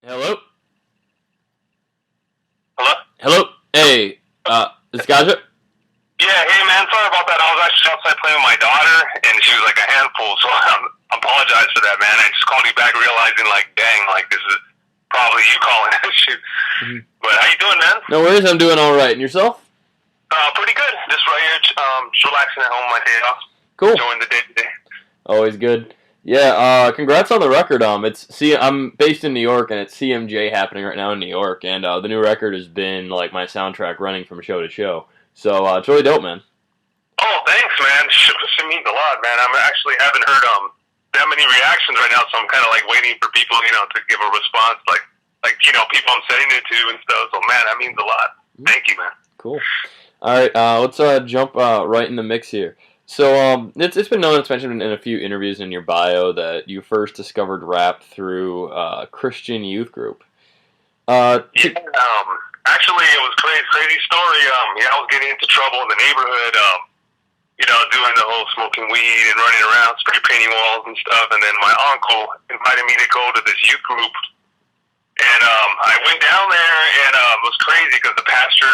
Hello? Hello? Hello? Hey, it's Gajah? Yeah, hey man, sorry about that. I was actually outside playing with my daughter, and she was like a handful, so I apologize for that, man. I just called you back realizing, like, dang, like, this is probably you calling. Shoot. Mm-hmm. But how you doing, man? No worries, I'm doing alright. And yourself? Pretty good. Just right here, relaxing at home my day off. Cool. Enjoying the day-to-day. Always good. Yeah, congrats on the record. I'm based in New York, and it's CMJ happening right now in New York, and the new record has been like my soundtrack running from show to show. So it's really dope, man. Oh, thanks, man. It means a lot, man. I actually haven't heard that many reactions right now, so I'm kind of like waiting for people, to give a response, like people I'm sending it to and stuff. So, man, that means a lot. Thank you, man. Cool. All right, let's jump right in the mix here. So it's been known, it's mentioned in a few interviews in your bio that you first discovered rap through a Christian youth group. Actually, it was crazy story. I was getting into trouble in the neighborhood. Doing the whole smoking weed and running around, spray painting walls and stuff. And then my uncle invited me to go to this youth group. And I went down there, and it was crazy because the pastor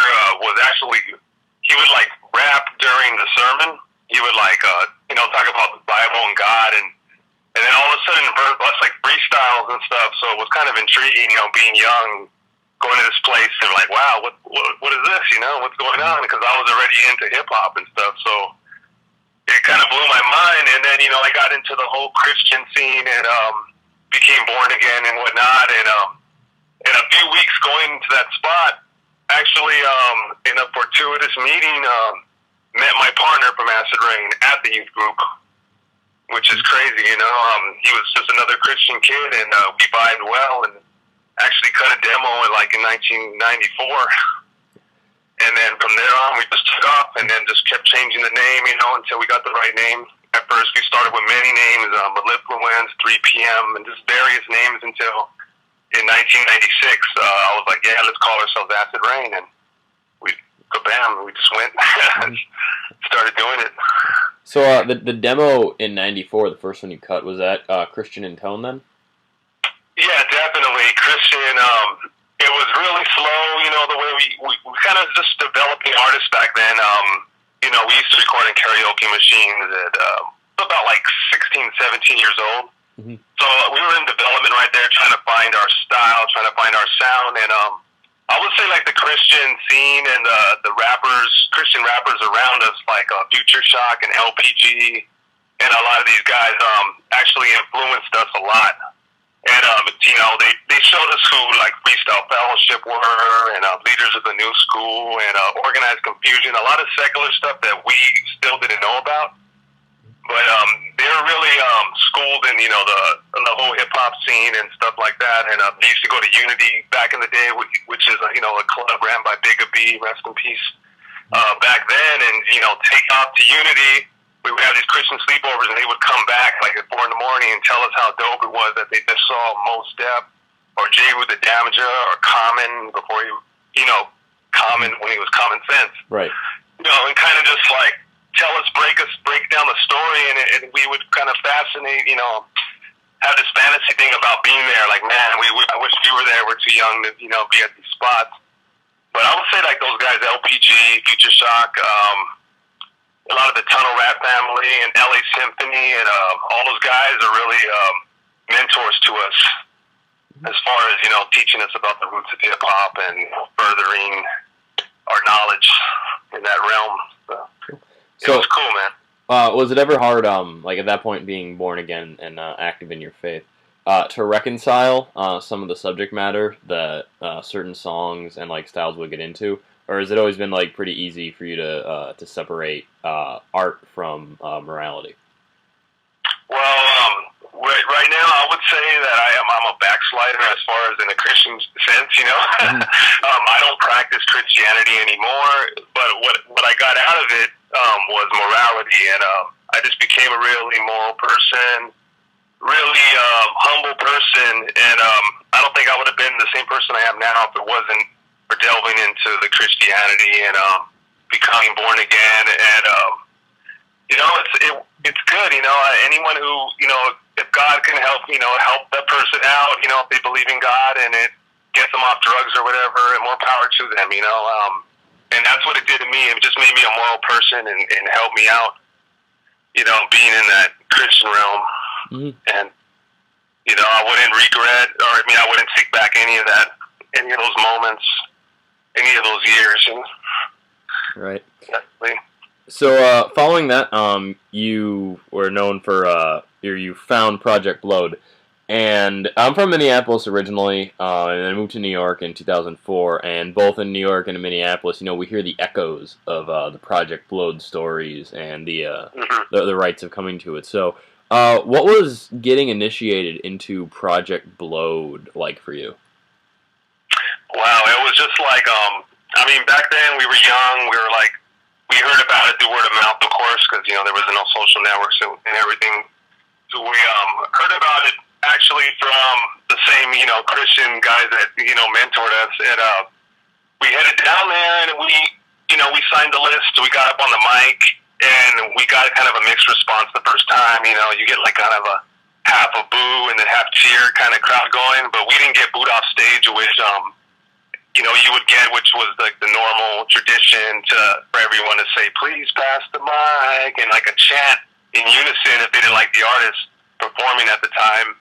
he would like rap during the sermon. He would like talk about the Bible and God, and then all of a sudden us like freestyles and stuff. So it was kind of intriguing, being young, going to this place and like, wow, what is this? What's going on? Because I was already into hip hop and stuff, so it kind of blew my mind. And then I got into the whole Christian scene and became born again and whatnot. And in a few weeks going to that spot, actually in a fortuitous meeting, met my partner from Acid Rain at the youth group, which is crazy. He was just another Christian kid, and we vibed well, and actually cut a demo in 1994. And then from there on, we just took off, and then just kept changing the name, until we got the right name. At first, we started with many names, Mellifluence, 3 p.m., and just various names until in 1996, I was like, yeah, let's call ourselves Acid Rain, and we just went, started doing it. So the demo in '94, the first one you cut, was that Christian in tone then? Yeah, definitely Christian. It was really slow, the way we kind of just developing artists back then. We used to record in karaoke machines at about like 16, 17 years old. Mm-hmm. So we were in development right there, trying to find our style, trying to find our sound, and I would say like the Christian scene and the Christian rappers around us, like Ducer and LPG, and a lot of these guys actually influenced us a lot. And they showed us who like Freestyle Fellowship were, and Leaders of the New School, and Organized Confusion, a lot of secular stuff that we still didn't know about. But they were really schooled in the whole hip hop scene and stuff like that. And they used to go to Unity back in the day, which is a club ran by Big B, rest in peace. Back then, and take off to Unity. We would have these Christian sleepovers, and they would come back like at 4 in the morning and tell us how dope it was that they just saw Mos Def or Jay with the Damager or Common before Common when he was Common Sense. Right. And kind of just like break down the story, and we would kind of fascinate, have this fantasy thing about being there. Like, man, I wish we were there. We're too young to, be at these spots. But I would say like those guys, LPG, Future Shock, a lot of the Tunnel Rap family and LA Symphony, and all those guys are really mentors to us as far as, teaching us about the roots of hip hop and furthering our knowledge in that realm. So it was cool, man. Was it ever hard, like at that point being born again and active in your faith, to reconcile some of the subject matter that certain songs and like styles would get into? Or has it always been like pretty easy for you to separate art from morality? Well, right now I would say that I'm a backslider as far as in a Christian sense. Mm-hmm. I don't practice Christianity anymore, but what I got out of it was morality, and I just became a really moral person, really humble person, and I don't think I would have been the same person I am now if it wasn't for delving into the Christianity and becoming born again. And it's good. Anyone who if God can help that person out, if they believe in God and it gets them off drugs or whatever, and more power to them, and that's what it did to me. It just made me a moral person and helped me out, being in that Christian realm. Mm-hmm. And, I wouldn't regret, or I wouldn't take back any of that, any of those moments, any of those years. Right. Definitely. So, following that, you were known for, you found Project Blowed. And I'm from Minneapolis originally, and I moved to New York in 2004. And both in New York and in Minneapolis, we hear the echoes of the Project Blowed stories and the rites of coming to it. So, what was getting initiated into Project Blowed like for you? Wow, it was just like, back then we were young. We heard about it through word of mouth, of course, because there was no social networks and everything. So we heard about it actually from the same, Christian guys that, mentored us. And we headed down there and we signed the list. We got up on the mic and we got kind of a mixed response the first time. You get like kind of a half a boo and then half cheer kind of crowd going, but we didn't get booed off stage, which, you would get, which was like the normal tradition for everyone to say, please pass the mic, and like a chant in unison if they didn't like the artist performing at the time.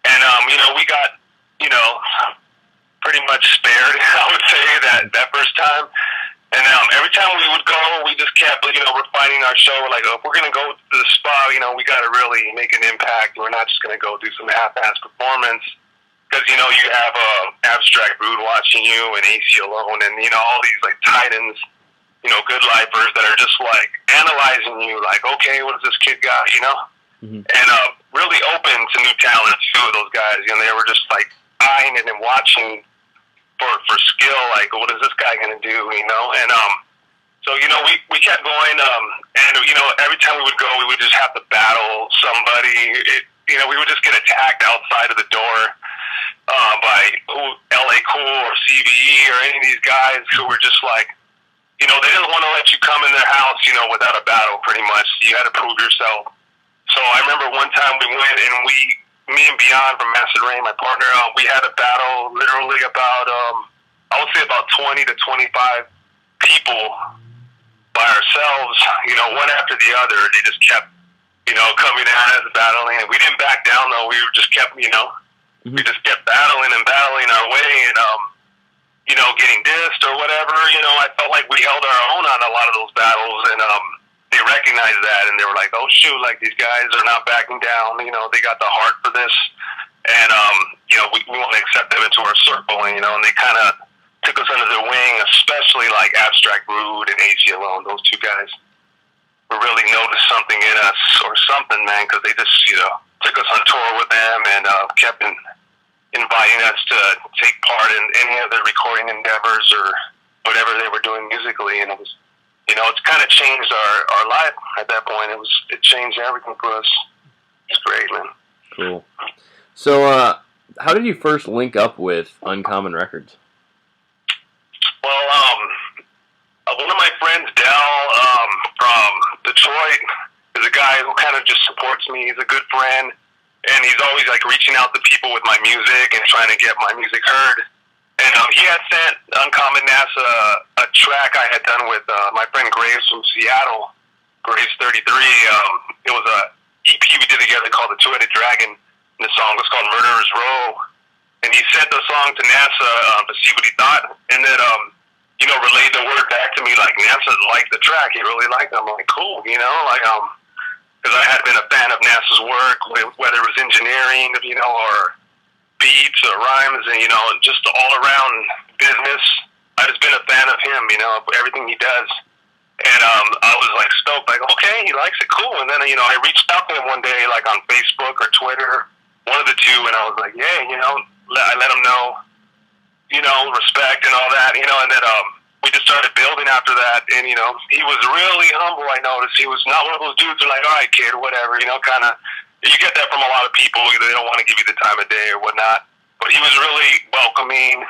And, we got, pretty much spared, I would say, that first time. And every time we would go, we just kept, refining our show. Like, if we're going to go to the spot, we got to really make an impact. We're not just going to go do some half-ass performance. Because, you have Abstract Rude watching you and AC Alone and, all these, like, titans, good lifers that are just, like, analyzing you. Like, okay, what does this kid got, Mm-hmm. And really open to new talent, too, those guys. They were just, like, eyeing it and watching for skill. Like, what is this guy going to do, And so, we kept going. And, every time we would go, we would just have to battle somebody. We would just get attacked outside of the door. By LA Cool or CVE or any of these guys who were just like, they didn't want to let you come in their house, without a battle, pretty much. You had to prove yourself. So I remember one time we went and me and Beyond from Acid Rain, my partner, we had a battle literally about, I would say about 20 to 25 people by ourselves, one after the other. They just kept, coming at us, battling. And we didn't back down, though. We just kept, we just kept battling our way and, getting dissed or whatever. I felt like we held our own on a lot of those battles, and they recognized that, and they were like, oh, shoot, like, these guys are not backing down. They got the heart for this, and, we want to accept them into our circle, and they kind of took us under their wing, especially, like, Abstract Rude and AC Alone. Those two guys really noticed something in us or something, man, because they just, took us on tour with them and kept inviting us to take part in any of the recording endeavors or whatever they were doing musically. And it was, it's kind of changed our life at that point. It changed everything for us. It's great, man. Cool. So, how did you first link up with Uncommon Records? Well, one of my friends, Dell, from Detroit, is a guy who kind of just supports me. He's a good friend. And he's always, like, reaching out to people with my music and trying to get my music heard. And he had sent Uncommon NASA a track I had done with my friend Graves from Seattle, Graves 33. It was a EP we did together called The Two-Headed Dragon. And the song was called Murderer's Row. And he sent the song to NASA to see what he thought. And then, relayed the word back to me, like, NASA liked the track. He really liked it. I'm like, cool, because I had been a fan of NASA's work, whether it was engineering, or beats or rhymes, and, just all around business. I've just been a fan of him, everything he does. And I was, like, stoked, like, okay, he likes it, cool. And then, I reached out to him one day, like, on Facebook or Twitter, one of the two, and I was like, yeah, I let him know, respect and all that, and then we just started building after that, and, he was really humble, I noticed. He was not one of those dudes who are like, all right, kid, or whatever, kind of, you get that from a lot of people. They don't want to give you the time of day or whatnot, but he was really welcoming.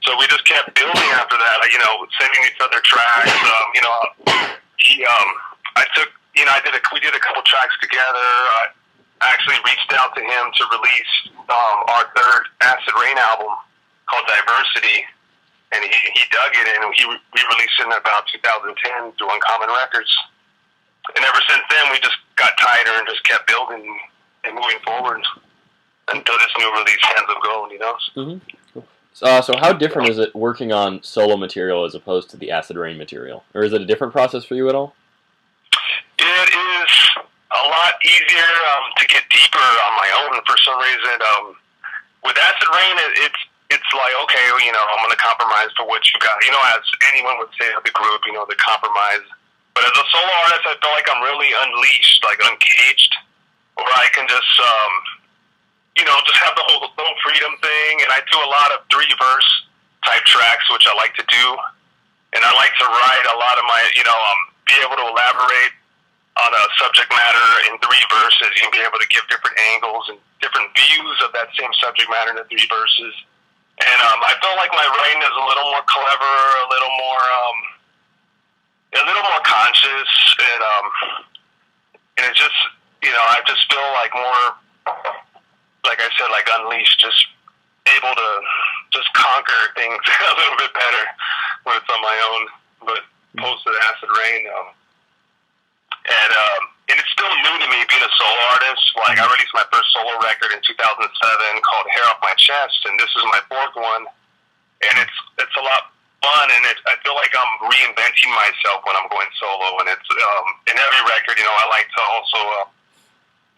So we just kept building after that, sending each other tracks. We did a couple tracks together. actually reached out to him to release our third Acid Rain album called Diversity, and he dug it, and we released it in about 2010 through Uncommon Records. And ever since then, we just got tighter and just kept building and moving forward until this new release, Hands of Gold, you know? Mm-hmm. So how different is it working on solo material as opposed to the Acid Rain material? Or is it a different process for you at all? It is a lot easier to get deeper on my own for some reason. With Acid Rain, it's like, okay, you know, I'm going to compromise for what you got. You know, as anyone would say of the group, you know, the compromise. But as a solo artist, I feel like I'm really unleashed, like uncaged, where I can just, you know, just have the whole freedom thing. And I do a lot of 3-verse type tracks, which I like to do. And I like to write a lot of my, you know, be able to elaborate on a subject matter in 3 verses. You can be able to give different angles and different views of that same subject matter in the 3 verses. And I feel like my writing is a little more clever, a little more conscious, and it's just, you know, I just feel like more, like I said, like unleashed, just able to just conquer things a little bit better when it's on my own. But post to the Acid Rain, and it's still new to me being a solo artist. Like, I released my first solo record in 2007 called Hair Off My Chest, and this is my 4th one. And it's a lot fun, and I feel like I'm reinventing myself when I'm going solo. And it's in every record, you know, I like to also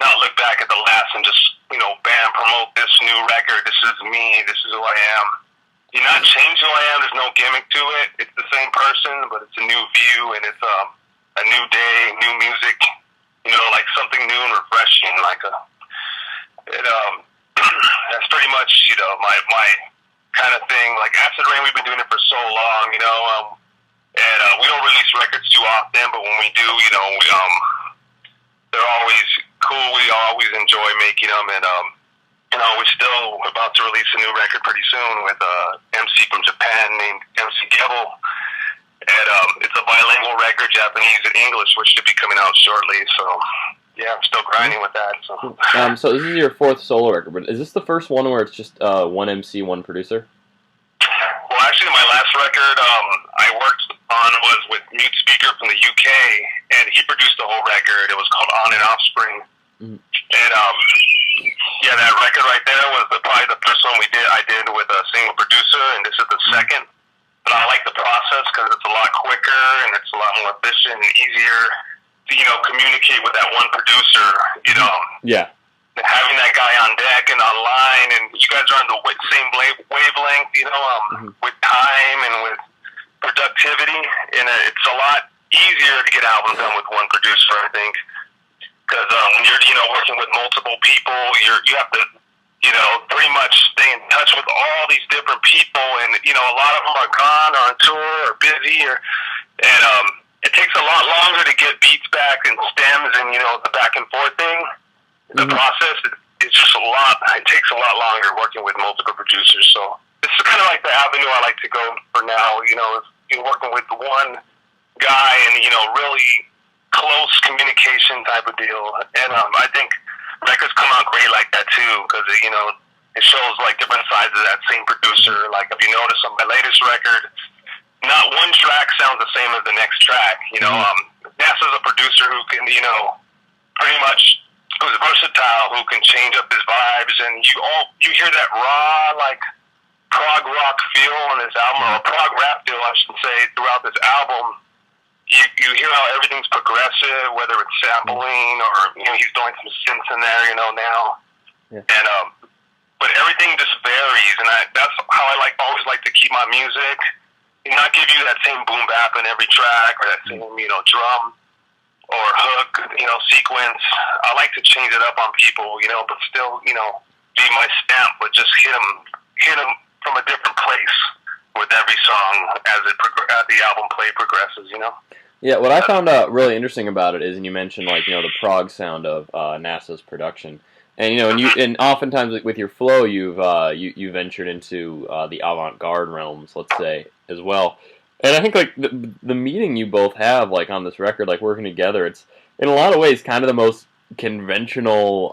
not look back at the last and just, you know, bam, promote this new record. This is me. This is who I am. You're not changing who I am. There's no gimmick to it. It's the same person, but it's a new view, and it's a new day, new music. You know, like something new and refreshing. Like that's pretty much, you know, my kind of thing. Like Acid Rain, we've been doing it for so long, you know, and we don't release records too often, but when we do, you know, they're always cool. We always enjoy making them, and you know, we're still about to release a new record pretty soon with MC from Japan named MC Devil, and it's a bilingual record, Japanese and English, which should be coming out shortly. So yeah, I'm still grinding with that. So this is your 4th solo record, but is this the first one where it's just one MC, one producer? Well, actually, my last record I worked on was with Mute Speaker from the UK, and he produced the whole record. It was called On and Offspring. Mm-hmm. And yeah, that record right there was probably the first one I did with a single producer, and this is the second. But I like the process because it's a lot quicker and it's a lot more efficient and easier to, you know, communicate with that one producer, you know. Yeah. Having that guy on deck and online, and you guys are on the same wavelength, you know, with time and with productivity, and it's a lot easier to get albums done with one producer, I think, because when you're, you know, working with multiple people, you have to, you know, pretty much stay in touch with all these different people, and you know, a lot of them are gone or on tour or busy, and it takes a lot longer to get beats back and stems and, you know, the back and forth thing. The process is just a lot. It takes a lot longer working with multiple producers. So this is kind of like the avenue I like to go for now. You know, you're working with one guy and, you know, really close communication type of deal. And I think records come out great like that too, because you know, it shows like different sides of that same producer. Like if you notice on my latest record, not one track sounds the same as the next track. You know, NASA's a producer who can, you know, pretty much, who's versatile, who can change up his vibes, and you hear that raw, like, prog rock feel on this album, or prog rap feel, I should say, throughout this album. You hear how everything's progressive, whether it's sampling or, you know, he's throwing some synths in there, you know, now. Yeah. And but everything just varies, and that's how I always like to keep my music, and not give you that same boom bap in every track or that same, you know, drum or hook, you know, sequence. I like to change it up on people, you know, but still, you know, be my stamp, but just hit them from a different place with every song as the album play progresses, you know. Yeah, what I found out really interesting about it is, and you mentioned, like, you know, the prog sound of NASA's production, and you know, and oftentimes with your flow, you ventured into the avant-garde realms, let's say, as well. And I think, like, the meeting you both have, like, on this record, like, working together, it's, in a lot of ways, kind of the most conventional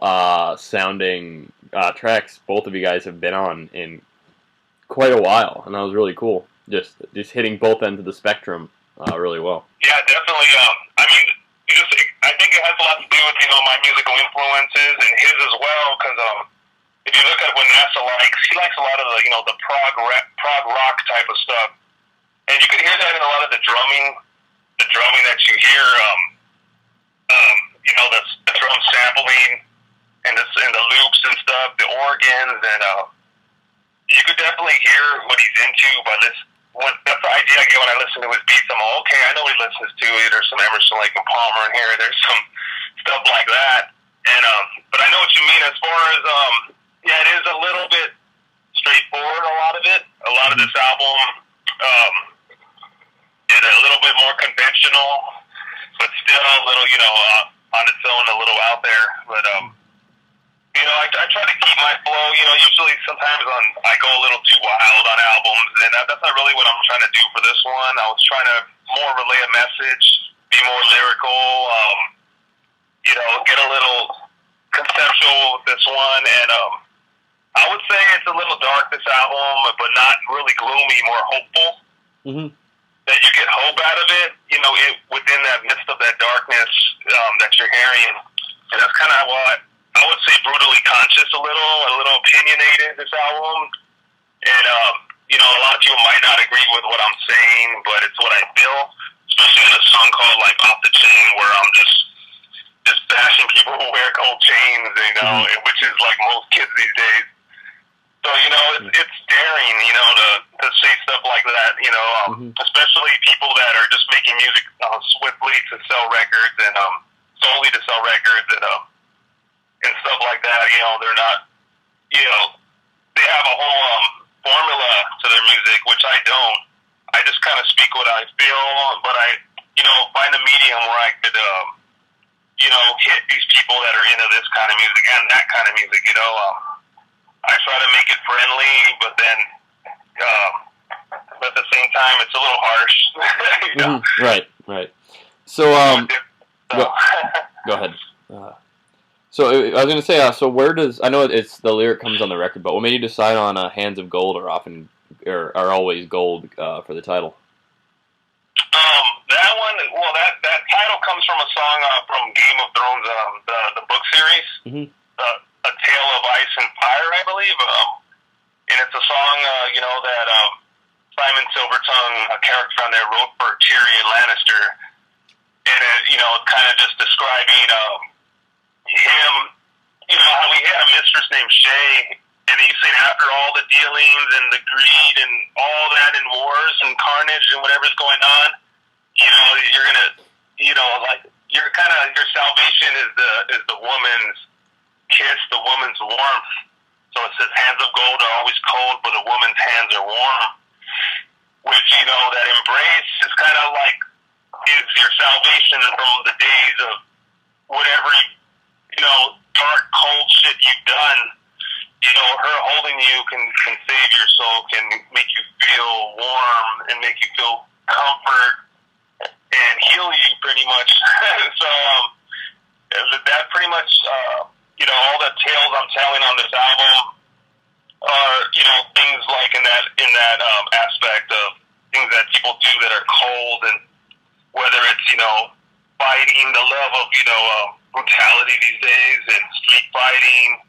sounding tracks both of you guys have been on in quite a while, and that was really cool. Just hitting both ends of the spectrum really well. Yeah, definitely. I mean, I think it has a lot to do with my musical influences and his as well. Because if you look at what NASA likes, he likes a lot of the prog rock type of stuff, and you can hear that in a lot of the drumming that you hear. The drum sampling and the loops and stuff, the organs, and you could definitely hear what he's into by this. That's the idea I get when I listen to his beats. I'm all, okay, I know he listens to it. There's some Emerson, Lake and Palmer in here. There's some stuff like that. And but I know what you mean as far as yeah, it is a little bit straightforward. A lot of it. A lot of this album is a little bit more conventional, but still a little on its own, a little out there. But I try to keep my flow. Usually sometimes I go a little too wild on albums, and that's not really what I'm trying to do for this one. I was trying to more relay a message, be more lyrical, get a little conceptual with this one, and I would say it's a little dark, this album, but not really gloomy, more hopeful. Mm-hmm. That you get hope out of it, within that midst of that darkness that you're hearing, and that's kind of what I would say brutally conscious, a little opinionated, this album. And, a lot of people might not agree with what I'm saying, but it's what I feel, especially in a song called, like, Off the Chain, where I'm just bashing people who wear gold chains, which is like most kids these days. So, it's daring, to say stuff like that, especially people that are just making music swiftly to sell records and solely to sell records and stuff like that. They're not, they have a whole formula to their music, which I don't. I just kind of speak what I feel, but I, find a medium where I could, hit these people that are into this kind of music and that kind of music, I try to make it friendly, but then at the same time, it's a little harsh. Right. So, go ahead. So I was going to say, so where does, I know it's the lyric comes on the record, but what made you decide on Hands of Gold are always gold for the title? That one, well, that title comes from a song from Game of Thrones, the book series, mm-hmm. A Tale of Ice and Fire, I believe. And it's a song, that Simon Silvertongue, a character on there, wrote for Tyrion Lannister. And kind of just describing him, how he had a mistress named Shay, and he's saying after all the dealings and the greed and all that in wars and carnage and whatever's going on, you're gonna, you're kind of, your salvation is the woman's kiss, the woman's warmth. So it says hands of gold are always cold, but a woman's hands are warm. Which, that embrace is kind of like is your salvation from the days of whatever, dark, cold shit you've done. Her holding you can save your soul, can make you feel warm and make you feel comfort and heal you pretty much. So that pretty much, all the tales I'm telling on this album are, things like in that aspect of things that people do that are cold, and whether it's, fighting, the love of, brutality these days, and street fighting,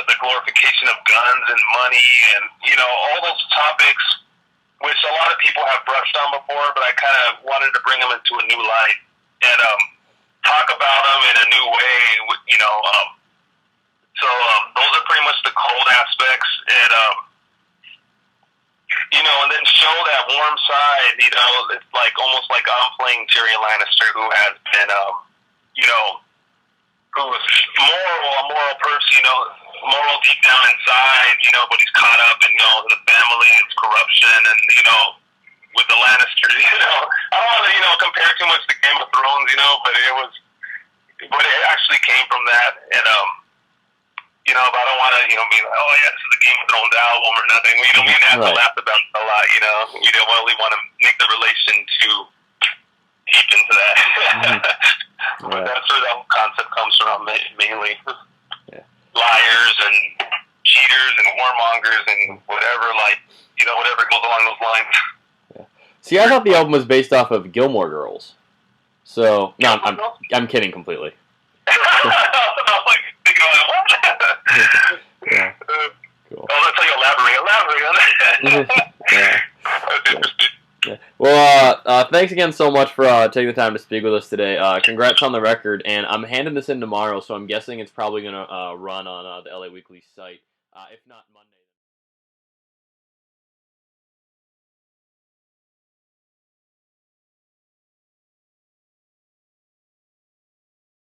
the glorification of guns and money, and, all those topics, which a lot of people have brushed on before, but I kind of wanted to bring them into a new light and talk about them in a new way, so those are pretty much the cold aspects, and, and then show that warm side, it's like almost like I'm playing Tyrion Lannister, who has been, who's a moral person, moral deep down inside, but he's caught up in, the family, and corruption, and, with the Lannisters, I don't want to, compare too much to Game of Thrones, but it actually came from that, and, but I don't want to, be like, oh yeah, this is the Game of Thrones album or nothing. We don't have to laugh about it a lot, You don't really want to make the relation too deep into that. But that's where the whole concept comes from, mainly. Yeah. Liars and cheaters and warmongers and whatever, whatever goes along those lines. Yeah. See, I thought the album was based off of Gilmore Girls. So, no, I'm kidding completely. Yeah. Cool. I'll tell you, elaborate on that. Yeah. That's interesting. Yeah. Well, thanks again so much for taking the time to speak with us today. Congrats on the record, and I'm handing this in tomorrow, so I'm guessing it's probably going to run on the LA Weekly site, if not Monday.